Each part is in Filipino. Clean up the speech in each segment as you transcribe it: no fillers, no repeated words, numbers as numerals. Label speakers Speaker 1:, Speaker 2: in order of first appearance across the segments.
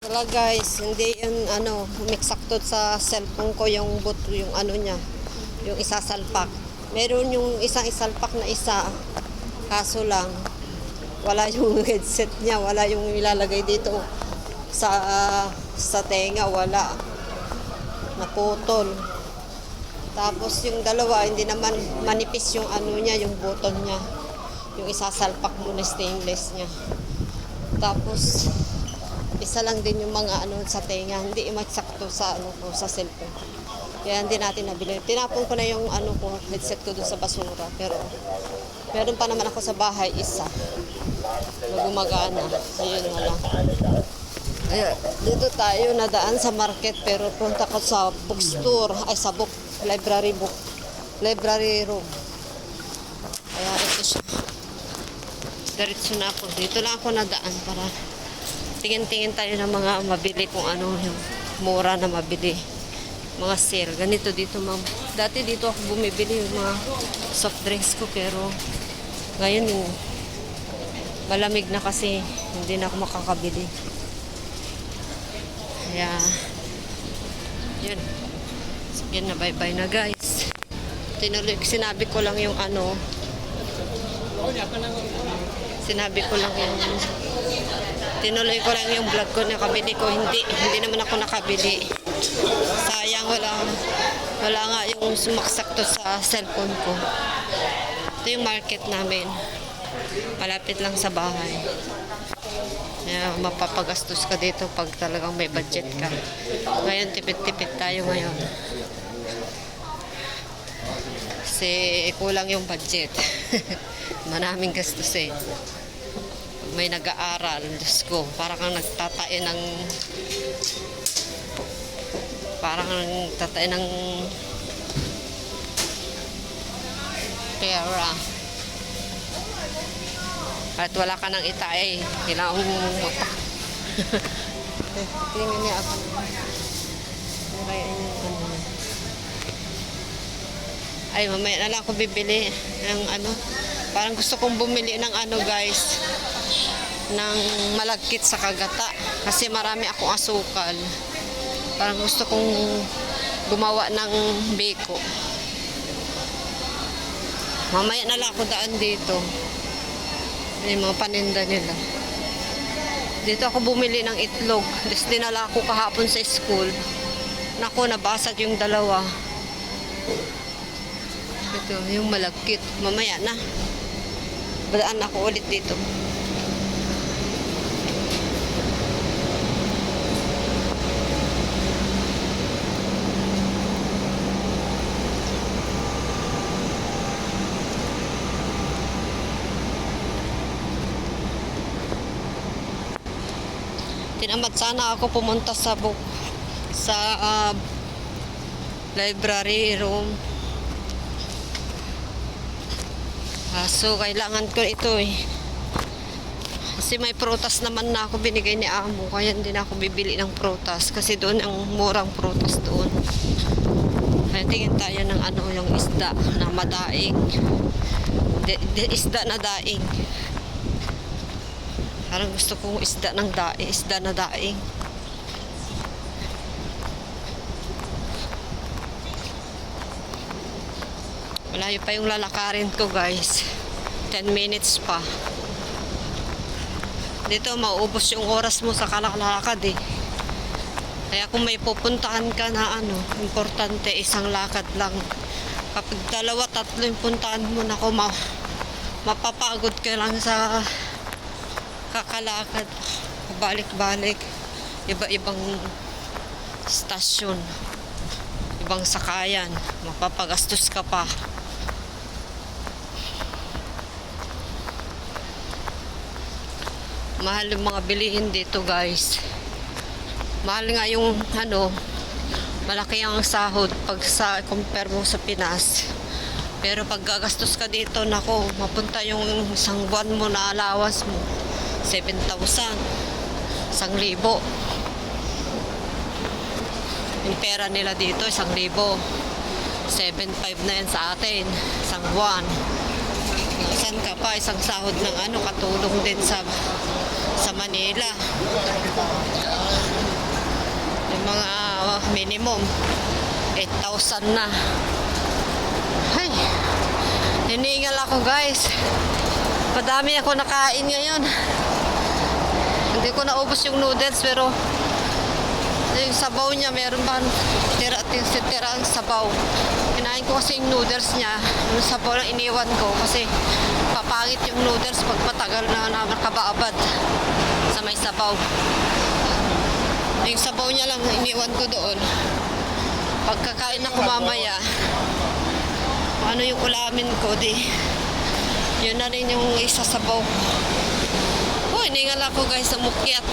Speaker 1: Wala guys, hindi yun humiksakto sa cellphone ko yung yung ano niya, yung isasalpak. Meron yung isang isalpak na isa, kaso lang wala yung headset niya, wala yung ilalagay dito sa tenga, wala. Naputol. Tapos yung dalawa, hindi naman manipis yung niya, yung button niya. Yung isasalpak mo na stainless niya. Tapos isa lang din yung mga sa tenga, hindi magsakto sa ko sa cellphone. Kaya hindi natin nabili. Tinapon ko na yung ko, headset ko dun sa basura, pero meron pa naman ako sa bahay isa na gumagana. Ayun na lang. Dito tayo nadaan sa market, pero punta ko sa bookstore, sa library room. Kaya ito siya. Diretso na ako. Dito lang ako nadaan para tingin-tingin tayo ng mga mabili kung yung mura na mabili. Mga sale. Ganito dito, ma'am. Dati dito ako bumibili yung mga soft drinks ko, pero ngayon malamig na kasi hindi na ako makakabili. Kaya yun. Sige na, bye-bye na guys. Sinabi ko lang yung tinuloy ko lang yung vlog ko na kabili ko. Hindi naman ako nakabili. Sayang, wala nga yung sumaksakto sa cellphone ko. Ito yung market namin. Malapit lang sa bahay. Kaya mapapagastos ka dito pag talagang may budget ka. Ngayon, tipid-tipid tayo ngayon. Kasi kulang yung budget. Maraming gastusin. Pag may nag-aaral, Diyos ko, parang nagtatain ng pera. At wala ka nang itae, kailangan mo mata. Tingnan niya ako. Ay, mamaya na lang ako bibili ng parang gusto kong bumili ng guys, ng malagkit sa kagata. Kasi marami akong asukal. Parang gusto kong gumawa ng beko. Mamaya na lang ako daan dito. May mga paninda nila. Dito ako bumili ng itlog. Tapos dinala ako kahapon sa school. Naku, nabasag yung dalawa. Ito, yung malagkit. Mamaya na. Badaan ako ulit dito. Tinamad sana ako pumunta sa library room. So kailangan ko ito kasi may prutas naman na ako binigay ni amo, kaya hindi na ako bibili ng prutas kasi doon ang murang prutas doon. Kaya tingin tayo ng yung isda na madaing, isda na daing. Parang gusto kong isda na daing. Malayo pa yung lalakarin ko guys. 10 minutes pa. Dito mauubos yung oras mo sa kalakad Kaya kung may pupuntahan ka na importante, isang lakad lang. Kapag 2-3 yung puntahan mo, mapapagod ka lang sa kakalakad. Balik-balik. Iba-ibang stasyon. Ibang sakayan. Mapapagastos ka pa. Mahal yung mga bilihin dito guys. Mahal nga yung malaki ang sahod pag compare mo sa Pinas. Pero pag gagastos ka dito, nako, mapunta yung isang buwan mo na allowance mo 7,000, 1,000. Yung pera nila dito 1,000. 7,500 na yan sa atin, isang buwan. Saan ka pa, isang sahod ng katulong din sa Manila. minimum 8,000 na. Ay, hiningal ako guys. Madami ako nakain ngayon. Hindi ko naubos yung noodles pero yung sabaw niya meron ba tira ang sabaw. Kinain ko kasi yung noodles niya, yung sabaw lang iniwan ko kasi papangit yung noodles pag matagal na nakabaabad sa may sabaw. Yung sabaw niya lang iniwan ko doon. Pagkakain ako mamaya, ano yung ulamin ko, di yun na rin yung isa sabaw. Oh, iningal ako guys sa mukyat.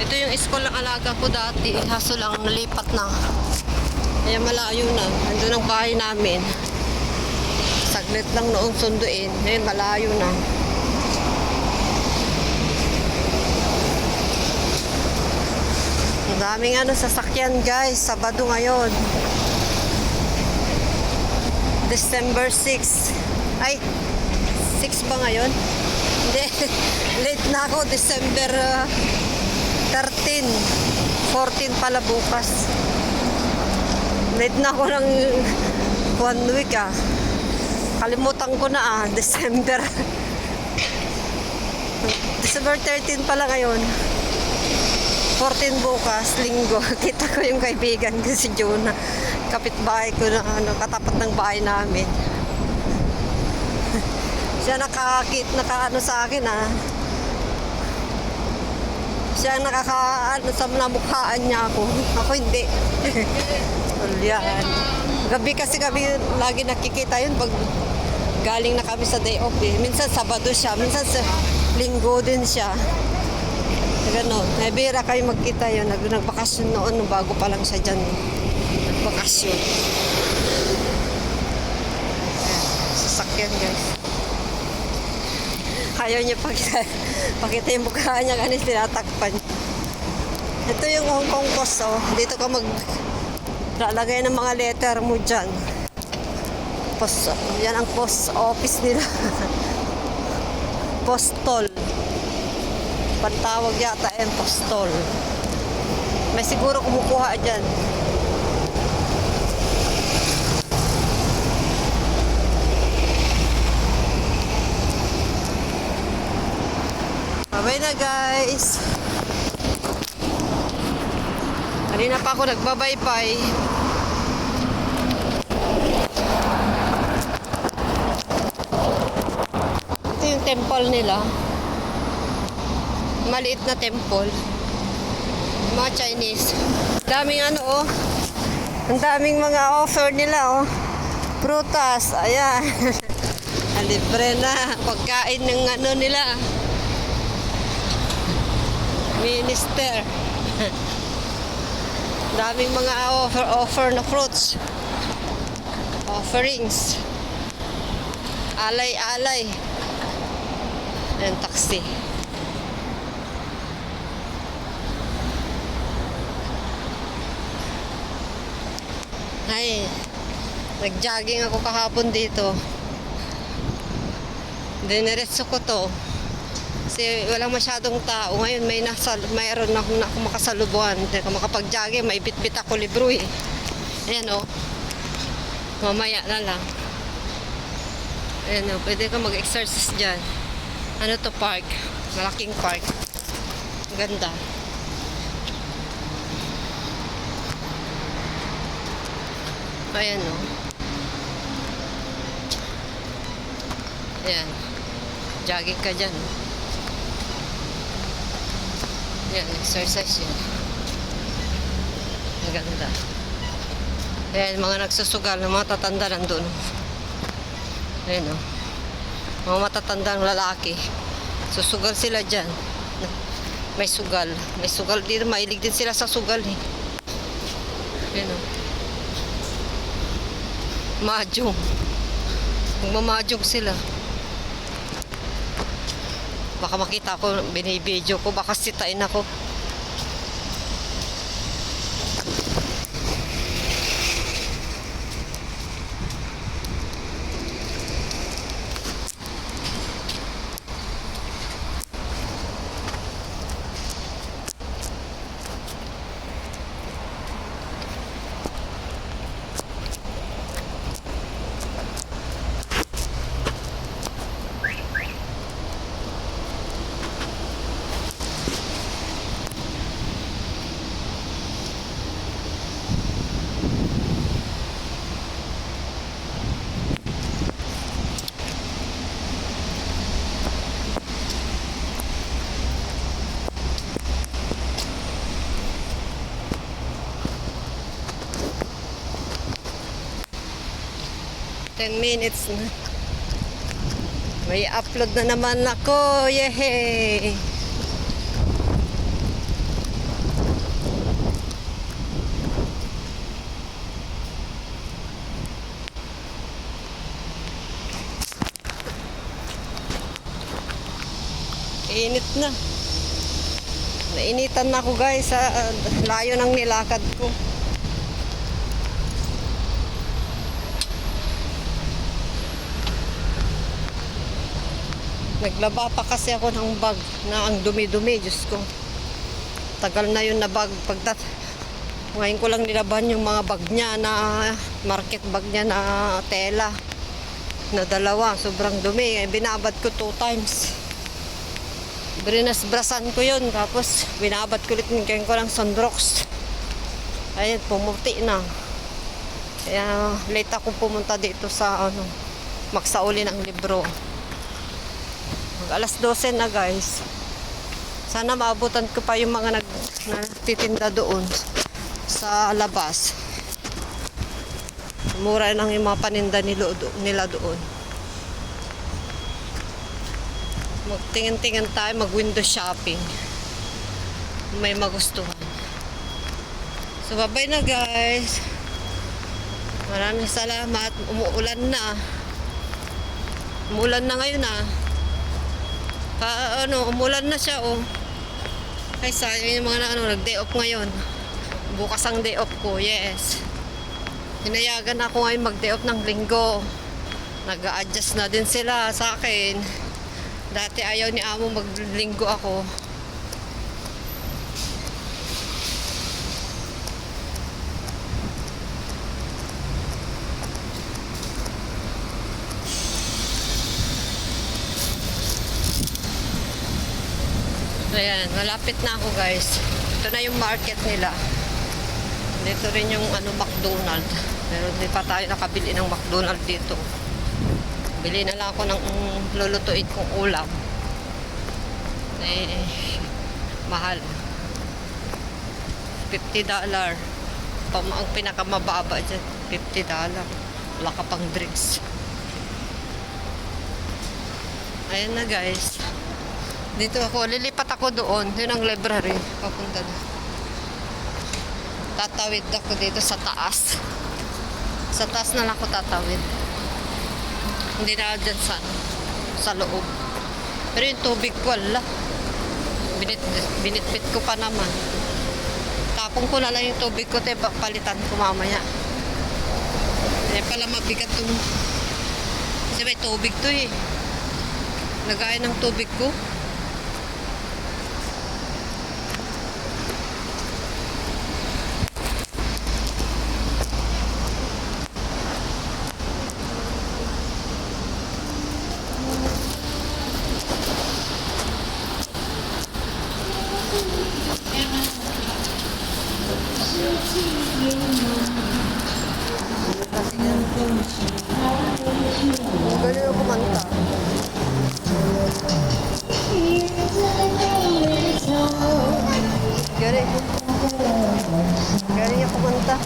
Speaker 1: Ito yung school ng alaga ko dati, kaso lang nalipat na. Kaya malayo na. Nandun ang bahay namin. Saglit lang noong sunduin. Ngayon malayo na. Ang daming sasakyan guys. Sabado ngayon. December 6. Ay, 6 ba ngayon? Hindi. Late na ako. December 13. 14 pala bukas. Late na ako ng 1 week Kalimutan ko na December. December 13 pala ngayon. 14 bukas, linggo. Kita ko yung kaibigan ko si Jonah. Kapitbahay ko na katapat ng bahay namin. Siya naka sa akin Siya nakakaano sa namukhaan niya ako. Ako hindi. Yan. Gabi kasi kami lagi nakikita yun pag galing na kami sa day off Minsan Sabado siya, minsan sa Linggo din siya. Ganon. Bira kayo magkita yun. Nagbakasyon noon bago pa lang siya dyan. Nagbakasyon. Sasakyan guys. Ayaw niya pakita yung mukha niya kasi tinatakpan. Ito yung Hong Kong Post Dito ka lalagay ng mga letter mo dyan. Yan ang post office nila. Postol. Pantawag yata yan, postol. May siguro kumukuha dyan. Bye na guys. Kanina pa ako nagbabaybay. Ito yung temple nila. Maliit na temple. Mga Chinese. Daming ang daming mga offer nila Prutas. Ayan. Libre na. Pagkain ng nila. Minister. Daming mga offer na fruits. Offerings. Alay-alay. Yan, taxi. Ay, nag-jogging ako kahapon dito. Diniretso ko to. Kasi walang masyadong tao. Ngayon mayroon na ako makasalubuhan. Hindi ako makapag-jogging. May bit-bit ako libro Ayan Mamaya na lang. Ayan pwede ka mag-exercise dyan. Ano to park? Malaking park. Ganda. Ayan Ayan. Jogging ka dyan. Yan, exercise yan. Ang ganda. Ayan, mga nagsusugal, mga tatanda nandun. Ayan mga matatandang lalaki. Susugal sila dyan. May sugal. May sugal dito, mahilig din sila sa sugal Ayan Mahjong. Magmamahjong sila. Baka makita ko, binibideo ko, baka sitain ako. Ten minutes na. May upload na naman ako. Yehey! Init na. Nainitan na ako guys sa layo ng nilakad ko. Naglaba pa kasi ako ng bag na ang dumi-dumi, Diyos ko. Tagal na yun na bag. Ngayon ko lang nilaban yung mga bag niya na market bag niya na tela. Na dalawa, sobrang dumi. Binabad ko 2 times. Brinasbrasan ko yun. Tapos binabad ko ulit ngayon ko ng Sunbrox. Ayun, pumuti na. Kaya late ako pumunta dito sa magsauli ng libro. Alas 12 na guys. Sana maabutan ko pa yung mga nagtitinda doon sa labas. Mura lang yung mga paninda nila doon. Magtingin-tingin tayo, mag-window shopping. May magustuhan. So bye-bye na guys. Maraming salamat. Umuulan na. Umuulan na ngayon umulan na siya Ay sayang yung mga nag-day off ngayon. Bukas ang day off ko, yes. Hinayagan ako ngayon mag-day off ng linggo. Nag-a-adjust na din sila sa akin. Dati ayaw ni amo mag-linggo ako. Ayan, malapit na ako guys. Ito na yung market nila. Dito rin yung McDonald. Pero hindi pa tayo nakabili ng McDonald dito. Bili na lang ako ng lulutuin kong ulam. Mahal. $50. Ang pinakamababa dyan, $50. Wala ka pang drinks. Ayan na guys. Dito ako, lilipat ako doon. Yun ang library. Papunta na. Tatawid ako dito sa taas. Sa taas na lang ako tatawid. Hindi na dyan sa loob. Pero yung tubig ko, wala. Binitbit ko pa naman. Tapong ko na lang yung tubig ko, palitan ko mamaya. Kaya pala mabigat itong... Kasi may tubig to Lagay ng tubig ko. Galing ako kumanta. Galing ako kumanta.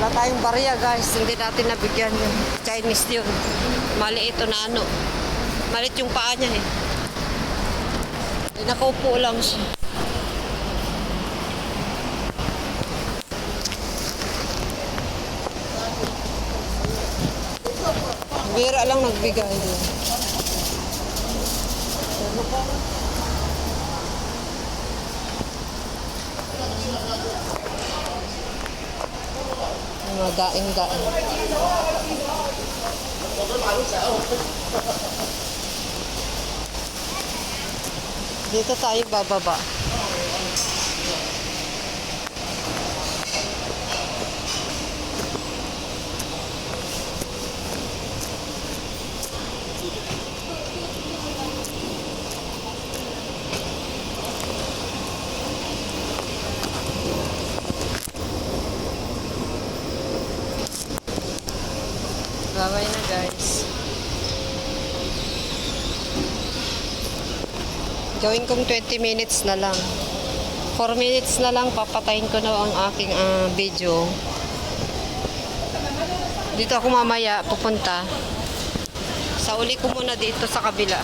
Speaker 1: Wala tayong barya guys. Hindi natin nabigyan yung Chinese yun. Maliit na Maliit yung paa niya Nakaupo lang siya. Bira lang nagbigay din. Mga daing-daing. Dito tayo bababa. Bye na guys. Gawin kong 20 minutes na lang. 4 minutes na lang papatayin ko na ang aking video. Dito ako mamaya pupunta. Sa uli ko muna dito sa kabila.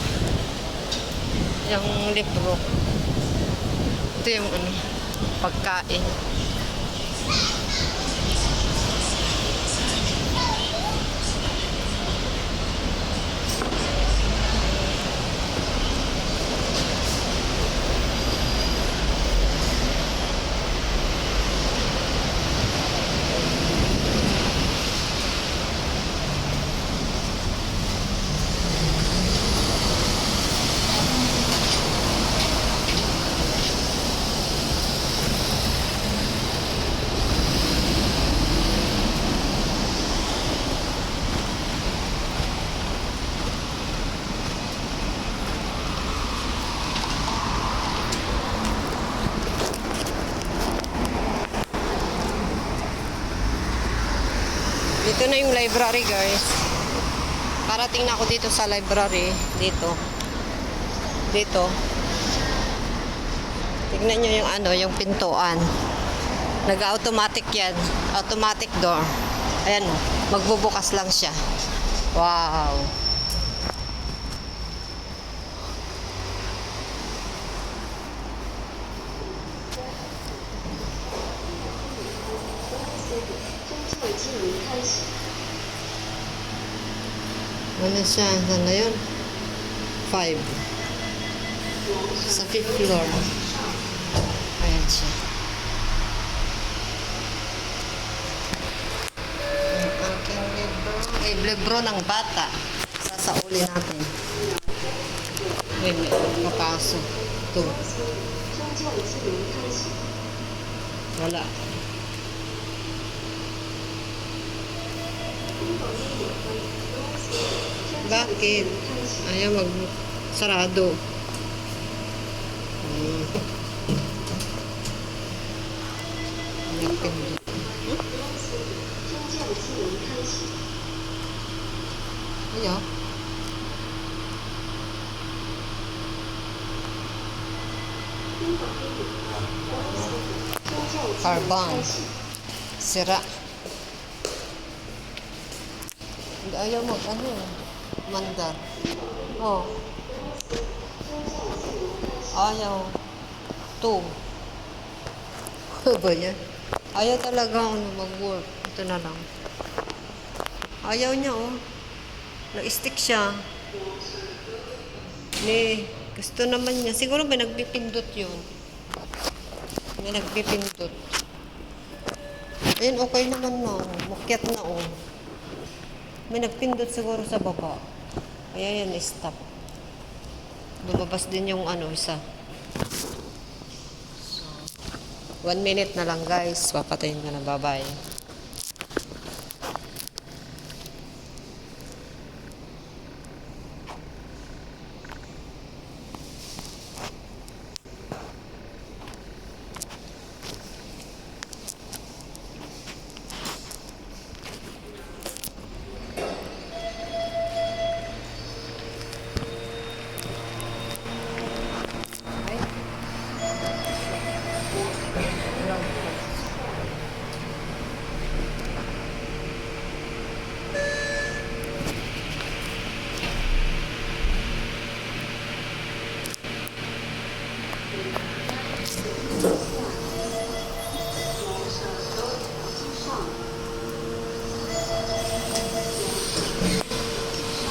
Speaker 1: Yung libro. Ito yung pagkain. Dito na yung library guys. Parating na ako dito sa library. Dito. Tignan nyo yung yung pintuan. Nag-automatic yan. Automatic door. Ayan, magbubukas lang siya. Wow. Ano siya? Saan na yun? 5. Sa 5th floor. Ayan siya. Ang aking libro. Libro ng bata. Sasauli natin. Wait, papasok. Ito. Wala. Bakit? Ayaw mag-sarado. Nagpindot. Ayaw. Carbon. Sira. Ayaw mandar. Oh. Ayaw. 2. Ano ba yan? Ayaw talaga mag-work. Ito na lang. Ayaw niya nag-stick siya. Gusto naman niya. Siguro may nagbipindot yun. May nagbipindot. Ayun, okay naman na. Mukyat na May nagpindot siguro sa baba. Kaya yan, stop. Lumabas din yung isa. So, 1 minute na lang guys. Papatayin ko na. Bye-bye.